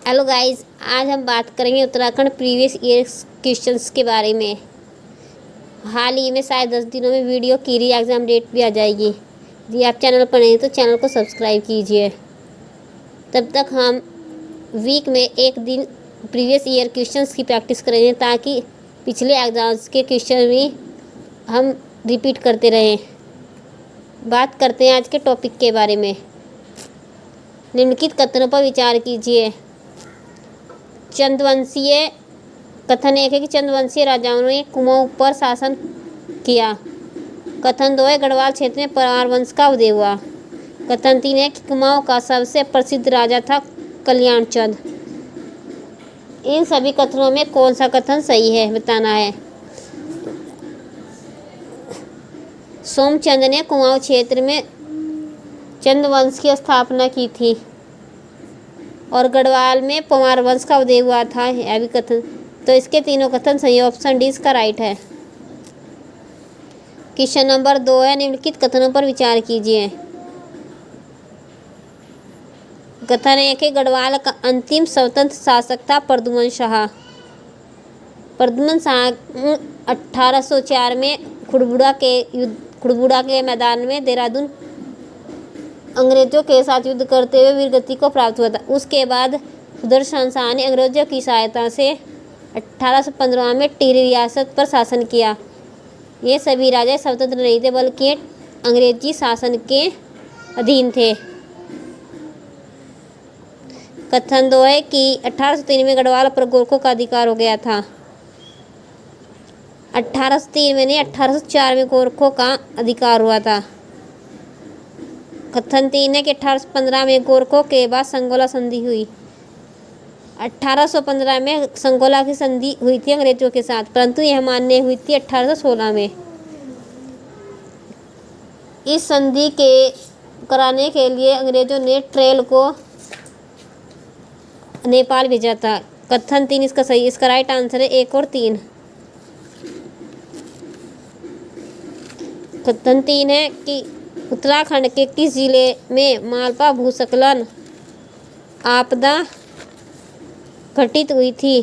Hello guys, आज हम बात करेंगे उत्तराखंड प्रीवियस ईयर क्वेश्चंस के बारे में। हाल ही में शायद 10 दिनों में वीडियो की री एग्ज़ाम डेट भी आ जाएगी। यदि आप चैनल पर नहीं तो चैनल को सब्सक्राइब कीजिए। तब तक हम वीक में एक दिन प्रीवियस ईयर क्वेश्चंस की प्रैक्टिस करेंगे ताकि पिछले एग्ज़ाम्स के क्वेश्चन भी हम रिपीट करते रहें। बात करते हैं आज के टॉपिक के बारे में। निम्नलिखित कथनों पर विचार कीजिए। चंद्रवंशीय कथन एक है कि चंद्रवंशीय राजाओं ने कुमाऊं पर शासन किया। कथन 2 है गढ़वाल क्षेत्र में परमार वंश का उदय हुआ। कथन 3 है कि कुमाऊं का सबसे प्रसिद्ध राजा था कल्याण चंद। इन सभी कथनों में कौन सा कथन सही है बताना है। सोमचंद ने कुमाऊं क्षेत्र में चंद्रवंश की स्थापना की थी और गढ़वाल में परमार वंश का उदय हुआ था। यह भी कथन, तो इसके तीनों कथन सही। ऑप्शन डी इसका राइट है। क्वेश्चन नंबर 2 है निम्नलिखित कथनों पर विचार कीजिए। कथन 1 है गढ़वाल का अंतिम स्वतंत्र शासक था प्रद्युम्न शाह। प्रद्युम्न शाह 1804 में खुड़बुड़ा के मैदान में देहरादून अंग्रेजों के साथ युद्ध करते हुए वीरगति को प्राप्त हुआ था। उसके बाद सुदर्शन शाह ने अंग्रेजों की सहायता से 1815 में टिहरी रियासत पर शासन किया। ये सभी राजा स्वतंत्र नहीं थे बल्कि अंग्रेजी शासन के अधीन थे। कथन 2 है कि 1803 में गढ़वाल पर गोरखों का अधिकार हो गया था। 1803 में नहीं 1804 में गोरखों का अधिकार हुआ था। कथन 3 है कि 1815 में गोरखों के बाद संगोला संधि हुई। 1815 में संगोला की संधि हुई थी अंग्रेजों के साथ, परंतु यह मान्य हुई थी 1816 में। इस संधि के कराने के लिए अंग्रेजों ने ट्रेल को नेपाल भेजा था। कथन 3 इसका सही, इसका राइट आंसर है 1 और 3। कथन 3 है कि उत्तराखंड के किस जिले में मालवा भूस्खलन आपदा घटित हुई थी।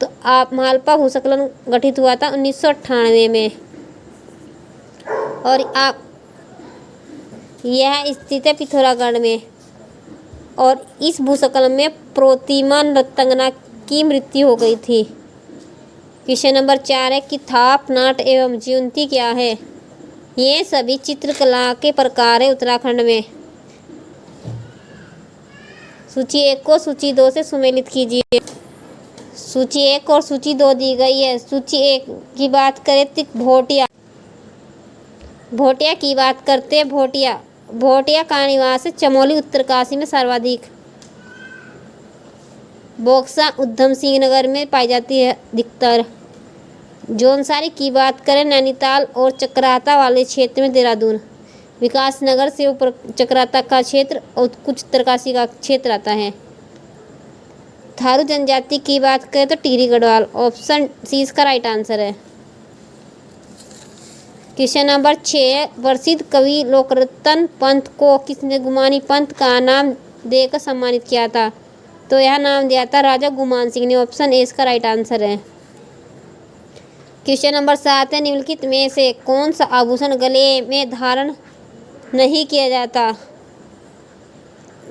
तो मालवा भूस्खलन घटित हुआ था 1998 में और यह स्थित है पिथौरागढ़ में। और इस भूस्खलन में प्रोतिमा नृत्यांगना की मृत्यु हो गई थी। क्वेश्चन नंबर 4 है कि थाप, नाट एवं ज्योति क्या है। ये सभी चित्रकला के प्रकार है उत्तराखंड में। सूची 1 को सूची 2 से सुमेलित कीजिए। सूची 1 और सूची 2 दी गई है। सूची 1 की बात करें तो भोटिया की बात करते हैं। भोटिया का निवास चमोली उत्तरकाशी में सर्वाधिक। बोक्सा उधम सिंह नगर में पाई जाती है अधिकतर। जौनसारी की बात करें नैनीताल और चक्राता वाले क्षेत्र में देहरादून। विकास नगर से ऊपर चक्राता का क्षेत्र और कुछ उत्तरकाशी का क्षेत्र आता है। थारू जनजाति की बात करें तो टिहरी गढ़वाल। ऑप्शन सी इसका राइट आंसर है। क्वेश्चन नंबर 6 प्रसिद्ध कवि लोकरतन पंत को किसने गुमानी पंत का नाम देकर सम्मानित किया था। तो यह नाम दिया था राजा गुमान सिंह ने। ऑप्शन ए इसका राइट आंसर है। क्वेश्चन नंबर 7 है निम्नलिखित में से कौन सा आभूषण गले में धारण नहीं किया जाता।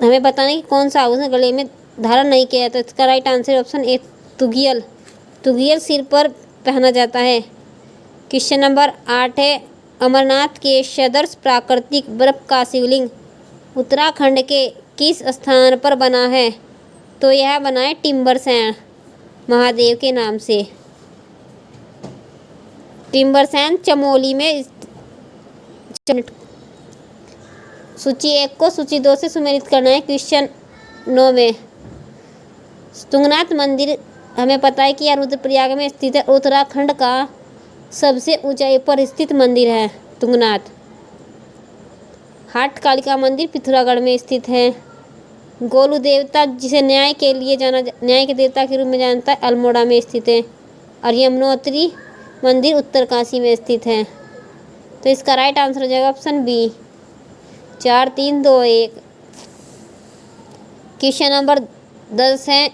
हमें बताना कि कौन सा आभूषण गले में धारण नहीं किया जाता। इसका राइट आंसर ऑप्शन ए तुगियल। तुगियल सिर पर पहना जाता है। क्वेश्चन नंबर 8 है अमरनाथ के सदृश प्राकृतिक बर्फ का शिवलिंग उत्तराखंड के किस स्थान पर बना है। तो यह बना है टिम्बरसैन महादेव के नाम से। टिम्बरसैन चमोली में। सूची 1 को सूची 2 से सुमेलित करना है। क्वेश्चन 9 में तुंगनाथ मंदिर हमें पता है कि यह रुद्रप्रयाग में स्थित है। उत्तराखंड का सबसे ऊंचाई पर स्थित मंदिर है तुंगनाथ। हाट कालिका मंदिर पिथौरागढ़ में स्थित है। गोलू देवता जिसे न्याय के देवता के रूप में जानता है अल्मोड़ा में स्थित है। और यमुनोत्री मंदिर उत्तरकाशी में स्थित है। तो इसका राइट आंसर हो जाएगा ऑप्शन बी। 4 3 2 1। क्वेश्चन नंबर 10 है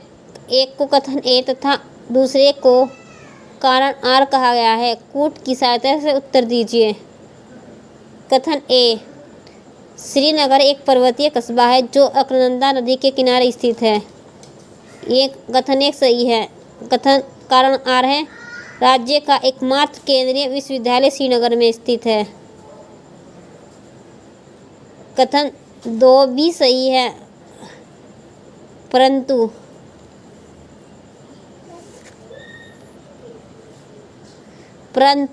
एक को कथन ए तथा दूसरे को कारण आर कहा गया है। कूट की सहायता से उत्तर दीजिए। कथन ए, श्रीनगर एक पर्वतीय कस्बा है जो अलकनंदा नदी के किनारे स्थित है। ये कथन एक सही है। कथन कारण आर है, राज्य का एकमात्र केंद्रीय विश्वविद्यालय श्रीनगर में स्थित है। कथन दो भी सही है, परंतु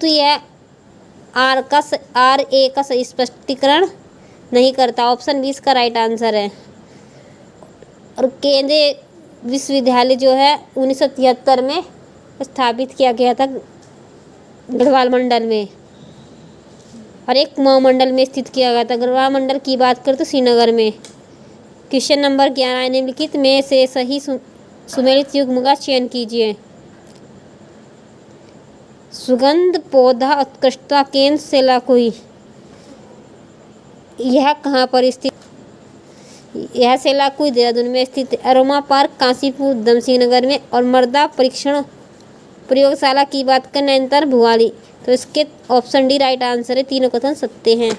यह आर ए का सही स्पष्टीकरण नहीं करता। ऑप्शन 20 का राइट आंसर है। और केंद्रीय विश्वविद्यालय जो है 1973 में स्थापित किया गया था गढ़वाल मंडल में, और एक महामंडल में स्थित किया गया था। गढ़वाल मंडल की बात करें तो श्रीनगर में। क्वेश्चन नंबर 11, निम्नलिखित में से सही सुमेलित युग्म का चयन कीजिए। सुगंध पौधा उत्कृष्टता केंद्र सेलाकुई, यह कहाँ पर स्थित? यह सेलाकुई देहरादून में स्थित है। अरोमा पार्क काशीपुर उधमसिंह नगर में, और मृदा परीक्षण प्रयोगशाला की बात करें नैनीताल भुवाली। तो इसके ऑप्शन डी राइट आंसर है। तीनों कथन सत्य हैं।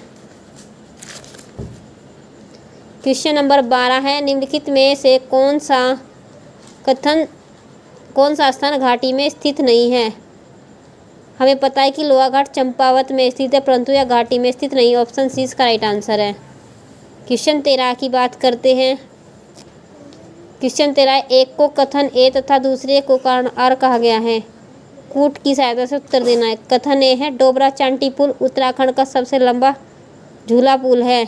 क्वेश्चन नंबर 12 है, निम्नलिखित में से कौन सा स्थान घाटी में स्थित नहीं है? हमें पता है कि लोहाघाट चंपावत में स्थित है, परंतु यह घाटी में स्थित नहीं। ऑप्शन सी इसका राइट आंसर है। क्वेश्चन 13 की बात करते हैं। क्वेश्चन 13, एक को कथन ए तथा दूसरे को कारण आर कहा गया है। कूट की सहायता से उत्तर देना है। कथन ए है, डोबरा चांटी पुल उत्तराखंड का सबसे लंबा झूला पुल है।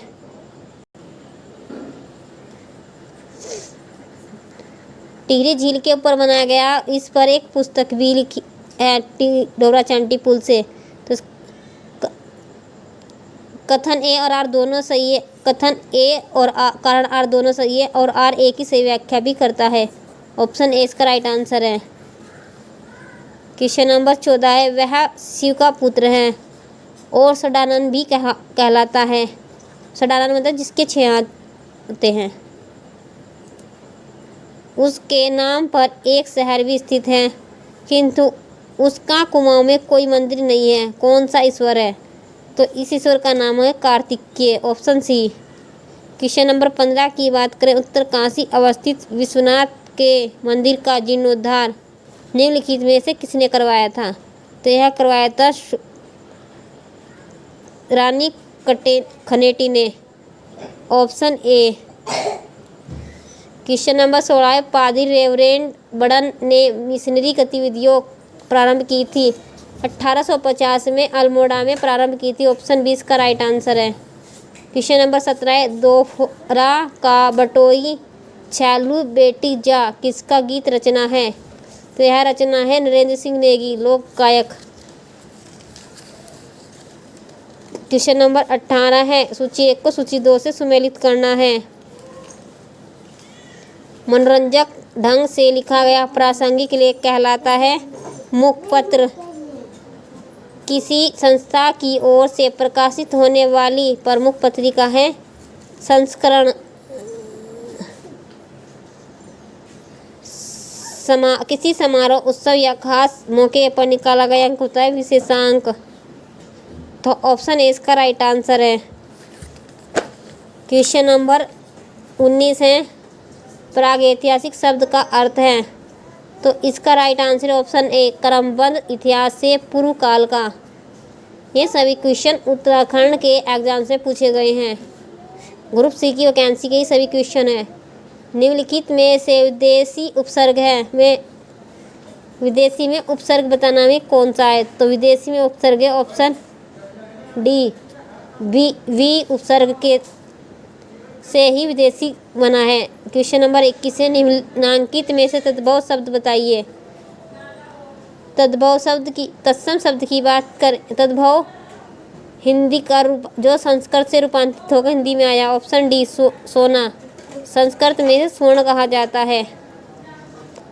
टिहरी झील के ऊपर बनाया गया, इस पर एक पुस्तक भी लिखी है डोबरा चांटी पुल से। तो कथन ए और आर दोनों सही है। कथन ए और कारण आर दोनों सही है, और आर ए की सही व्याख्या भी करता है। ऑप्शन ए इसका राइट आंसर है। क्वेश्चन नंबर 14 है, वह शिव का पुत्र है और षडानन भी कहलाता है। षडानन मतलब जिसके 6 हाथ होते हैं। उसके नाम पर एक शहर भी स्थित है, किंतु उसका कुमाऊं में कोई मंदिर नहीं है। कौन सा ईश्वर है? तो इस ईश्वर का नाम है Kartikeya. Option C. Question number 15 की बात करें, उत्तरकाशी अवस्थित विश्वनाथ के मंदिर का जीर्णोद्धार निम्नलिखित में से किसने करवाया था? तो यह करवाया था रानी खनेटी ने। Option A. क्वेश्चन नंबर 16 है, पादरी रेवरेंड बर्डन ने मिशनरी गतिविधियों प्रारंभ की थी। 1850 में अल्मोड़ा में प्रारंभ की थी। ऑप्शन 20 का राइट आंसर है। क्वेश्चन नंबर 17 है, दोहरा का बटोई छालू बेटी जा किसका गीत रचना है? तो यह रचना है नरेंद्र सिंह नेगी, लोक गायक। क्वेश्चन नंबर 18 है, सूची 1 को सूची 2 से सुमेलित करना है। मनोरंजक ढंग से लिखा गया प्रासंगिक लेख कहलाता है मुखपत्र। किसी संस्था की ओर से प्रकाशित होने वाली प्रमुख पत्रिका है संस्करण। किसी समारोह, उत्सव या खास मौके पर निकाला गया अंक होता है विशेषांक। तो ऑप्शन ए इसका राइट आंसर है। क्वेश्चन नंबर 19 है, प्रागैतिहासिक शब्द का अर्थ है। तो इसका राइट आंसर है ऑप्शन ए, क्रमबद्ध इतिहास से पूर्व काल का। ये सभी क्वेश्चन उत्तराखंड के एग्जाम से पूछे गए हैं। ग्रुप सी की वैकेंसी के ही सभी क्वेश्चन है। निम्नलिखित में से विदेशी उपसर्ग है, विदेशी में उपसर्ग बताना में कौन सा है? तो विदेशी में उपसर्ग है ऑप्शन डी, वी उपसर्ग के से ही विदेशी बना है। क्वेश्चन नंबर 21 है, निम्नांकित में से तद्भव शब्द बताइए। तत्सम शब्द की बात करें, तद्भव हिंदी का रूप जो संस्कृत से रूपांतरित होकर हिंदी में आया। ऑप्शन डी, सोना। संस्कृत में से स्वर्ण कहा जाता है।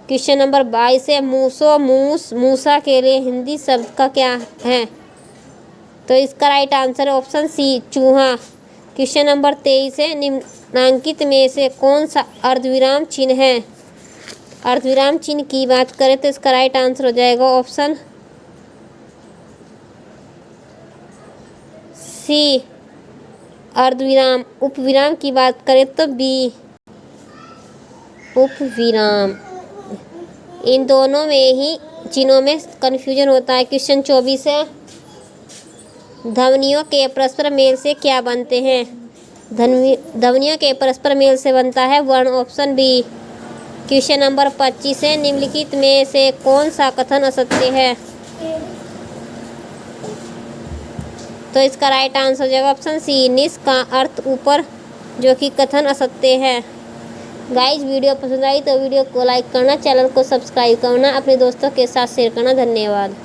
क्वेश्चन नंबर 22 है, मूसो मूस मूसा के लिए हिंदी शब्द का क्या है? तो इसका राइट आंसर है ऑप्शन सी, चूहा। क्वेश्चन नंबर 23 है, निम्नांकित में से कौन सा अर्धविराम चिन्ह है? अर्धविराम चिन्ह की बात करें तो इसका राइट आंसर हो जाएगा ऑप्शन सी अर्धविराम। उपविराम की बात करें तो बी उपविराम। इन दोनों में ही चिन्हों में कन्फ्यूजन होता है। क्वेश्चन 24 है, ध्वनियों के परस्पर मेल से क्या बनते हैं? ध्वनियों के परस्पर मेल से बनता है वर्ण, ऑप्शन बी। क्वेश्चन नंबर 25 है, निम्नलिखित में से कौन सा कथन असत्य है? तो इसका राइट आंसर हो जाएगा ऑप्शन सी, निस का अर्थ ऊपर, जो कि कथन असत्य है। गाइज वीडियो पसंद आई तो वीडियो को लाइक करना, चैनल को सब्सक्राइब करना, अपने दोस्तों के साथ शेयर करना। धन्यवाद।